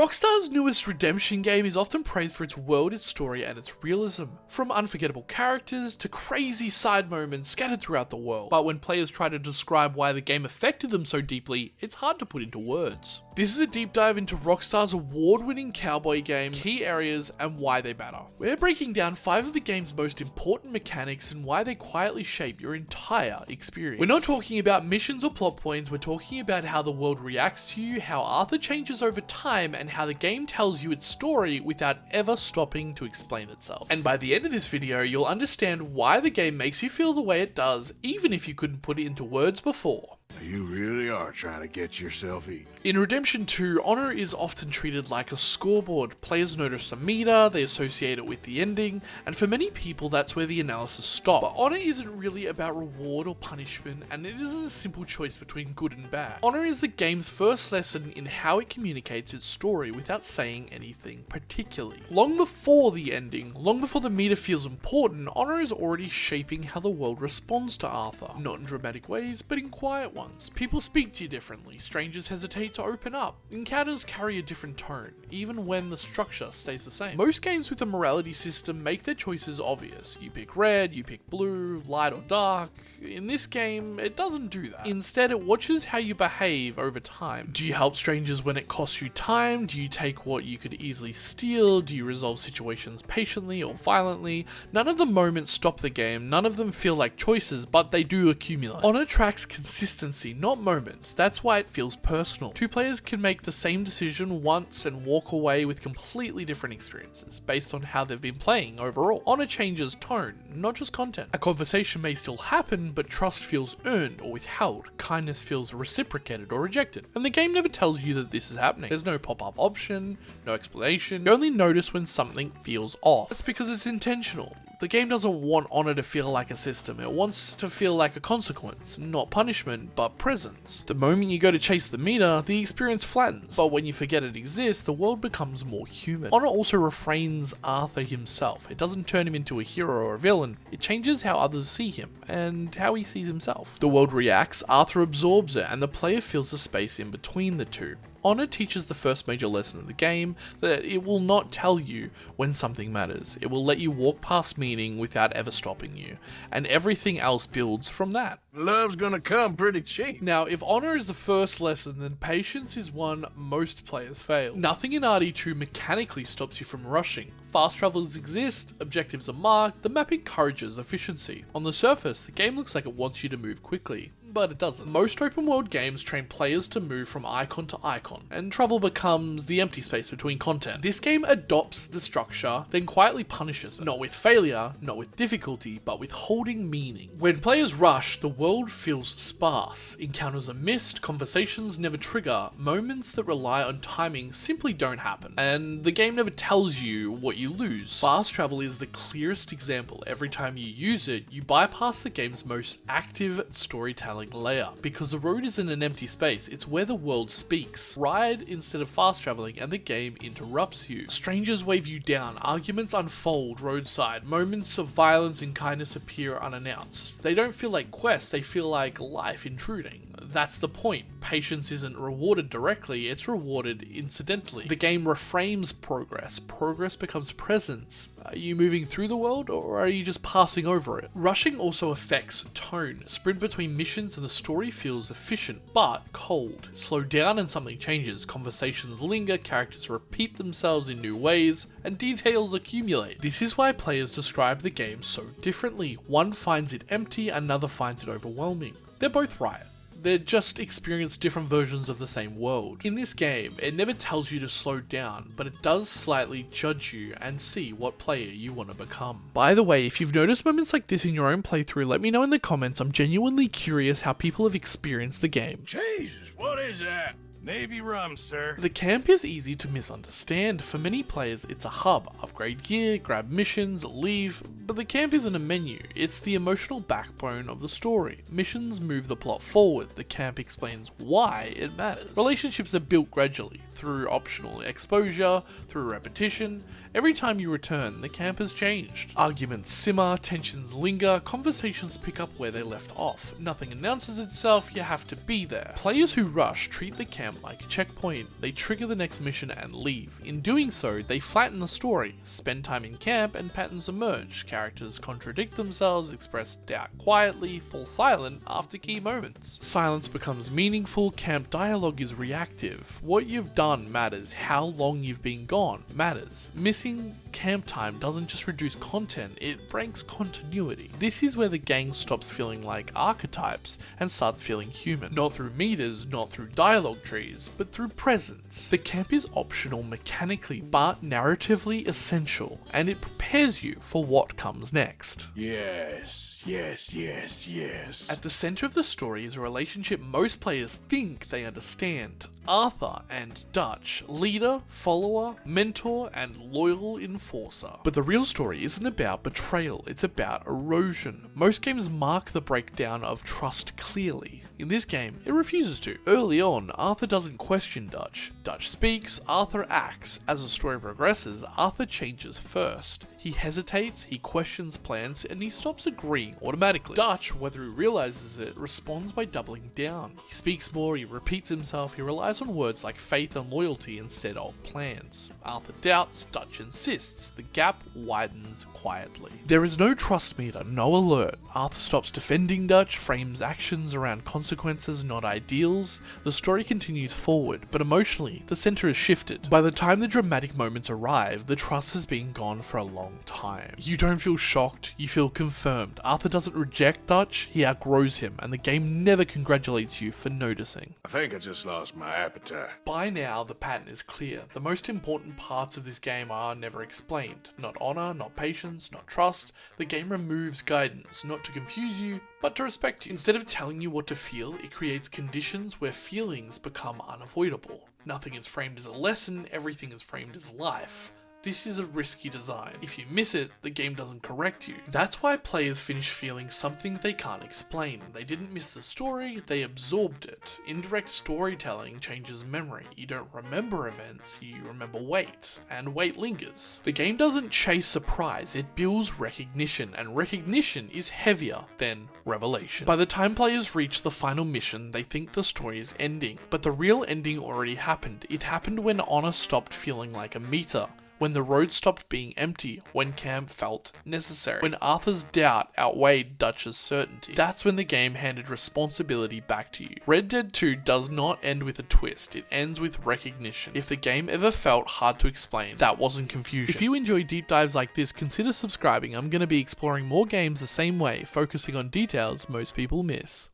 Rockstar's newest Redemption game is often praised for its world, its story, and its realism. From unforgettable characters to crazy side moments scattered throughout the world. But when players try to describe why the game affected them so deeply, it's hard to put into words. This is a deep dive into Rockstar's award-winning cowboy game, key areas, and why they matter. We're breaking down 5 of the game's most important mechanics and why they quietly shape your entire experience. We're not talking about missions or plot points, we're talking about how the world reacts to you, how Arthur changes over time, and how the game tells you its story without ever stopping to explain itself. And by the end of this video, you'll understand why the game makes you feel the way it does, even if you couldn't put it into words before. You really are trying to get yourself eaten. In Redemption 2, honor is often treated like a scoreboard. Players notice the meter, they associate it with the ending, and for many people that's where the analysis stops. But honor isn't really about reward or punishment, and it isn't a simple choice between good and bad. Honor is the game's first lesson in how it communicates its story without saying anything particularly. Long before the ending, long before the meter feels important, honor is already shaping how the world responds to Arthur. Not in dramatic ways, but in quiet ones. People speak to you differently, strangers hesitate to open up, encounters carry a different tone, even when the structure stays the same. Most games with a morality system make their choices obvious. You pick red, you pick blue, light or dark. In this game, it doesn't do that. Instead, it watches how you behave over time. Do you help strangers when it costs you time? Do you take what you could easily steal? Do you resolve situations patiently or violently? None of the moments stop the game, none of them feel like choices, but they do accumulate. Honor tracks consistency, not moments. That's why it feels personal. Two players can make the same decision once and walk away with completely different experiences based on how they've been playing overall. Honor changes tone, not just content. A conversation may still happen, but trust feels earned or withheld. Kindness feels reciprocated or rejected. And the game never tells you that this is happening. There's no pop-up option, no explanation. You only notice when something feels off. That's because it's intentional. The game doesn't want honor to feel like a system, it wants to feel like a consequence, not punishment, but presence. The moment you go to chase the meter, the experience flattens, but when you forget it exists, the world becomes more human. Honor also refrains Arthur himself. It doesn't turn him into a hero or a villain, it changes how others see him, and how he sees himself. The world reacts, Arthur absorbs it, and the player feels the space in between the two. Honor teaches the first major lesson of the game, that it will not tell you when something matters. It will let you walk past meaning without ever stopping you, and everything else builds from that. Love's gonna come pretty cheap. Now, if honor is the first lesson, then patience is one most players fail. Nothing in RD2 mechanically stops you from rushing. Fast travelers exist, objectives are marked, the map encourages efficiency. On the surface, the game looks like it wants you to move quickly, but it doesn't. Most open world games train players to move from icon to icon, and travel becomes the empty space between content. This game adopts the structure, then quietly punishes it. Not with failure, not with difficulty, but with holding meaning. When players rush, the world feels sparse. Encounters are missed, conversations never trigger, moments that rely on timing simply don't happen, and the game never tells you what you lose. Fast travel is the clearest example. Every time you use it, you bypass the game's most active storytelling layer. Because the road isn't an empty space, it's where the world speaks. Ride instead of fast traveling and the game interrupts you. Strangers wave you down, arguments unfold roadside, moments of violence and kindness appear unannounced. They don't feel like quests, they feel like life intruding. That's the point. Patience isn't rewarded directly, it's rewarded incidentally. The game reframes progress. Progress becomes presence. Are you moving through the world, or are you just passing over it? Rushing also affects tone. Sprint between missions and the story feels efficient, but cold. Slow down and something changes. Conversations linger, characters repeat themselves in new ways, and details accumulate. This is why players describe the game so differently. One finds it empty, another finds it overwhelming. They're both right. They just experience different versions of the same world. In this game, it never tells you to slow down, but it does slightly judge you and see what player you want to become. By the way, if you've noticed moments like this in your own playthrough, let me know in the comments. I'm genuinely curious how people have experienced the game. Jesus, what is that? Navy rum, sir. The camp is easy to misunderstand. For many players, it's a hub. Upgrade gear, grab missions, leave. But the camp isn't a menu, it's the emotional backbone of the story. Missions move the plot forward, the camp explains why it matters. Relationships are built gradually, through optional exposure, through repetition. Every time you return, the camp has changed. Arguments simmer, tensions linger, conversations pick up where they left off. Nothing announces itself, you have to be there. Players who rush treat the camp camp like a checkpoint, they trigger the next mission and leave. In doing so, they flatten the story, spend time in camp, and patterns emerge. Characters contradict themselves, express doubt quietly, fall silent after key moments. Silence becomes meaningful, camp dialogue is reactive. What you've done matters, how long you've been gone matters. Missing camp time doesn't just reduce content, it breaks continuity. This is where the game stops feeling like archetypes and starts feeling human. Not through meters, not through dialogue trees, but through presence. The camp is optional mechanically, but narratively essential, and it prepares you for what comes next. Yes. At the center of the story is a relationship most players think they understand. Arthur and Dutch, leader, follower, mentor, and loyal enforcer. But the real story isn't about betrayal, it's about erosion. Most games mark the breakdown of trust clearly. In this game, it refuses to. Early on, Arthur doesn't question Dutch. Dutch speaks, Arthur acts. As the story progresses, Arthur changes first. He hesitates, he questions plans, and he stops agreeing automatically. Dutch, whether he realizes it, responds by doubling down. He speaks more, he repeats himself, he relies on words like faith and loyalty instead of plans. Arthur doubts, Dutch insists. The gap widens quietly. There is no trust meter, no alert. Arthur stops defending Dutch, frames actions around consequences, not ideals. The story continues forward, but emotionally, the center is shifted. By the time the dramatic moments arrive, the trust has been gone for a long time. You don't feel shocked, you feel confirmed. Arthur doesn't reject Dutch, he outgrows him, and the game never congratulates you for noticing. I think I just lost my appetite. By now, the pattern is clear. The most important parts of this game are never explained. Not honor, not patience, not trust. The game removes guidance, not to confuse you, but to respect you. Instead of telling you what to feel, it creates conditions where feelings become unavoidable. Nothing is framed as a lesson, everything is framed as life. This is a risky design. If you miss it, the game doesn't correct you. That's why players finish feeling something they can't explain. They didn't miss the story, they absorbed it. Indirect storytelling changes memory. You don't remember events, you remember weight, and weight lingers. The game doesn't chase surprise, it builds recognition, and recognition is heavier than revelation. By the time players reach the final mission, they think the story is ending, but the real ending already happened. It happened when honor stopped feeling like a meter. When the road stopped being empty, when camp felt necessary, when Arthur's doubt outweighed Dutch's certainty. That's when the game handed responsibility back to you. Red Dead 2 does not end with a twist, it ends with recognition. If the game ever felt hard to explain, that wasn't confusion. If you enjoy deep dives like this, consider subscribing. I'm going to be exploring more games the same way, focusing on details most people miss.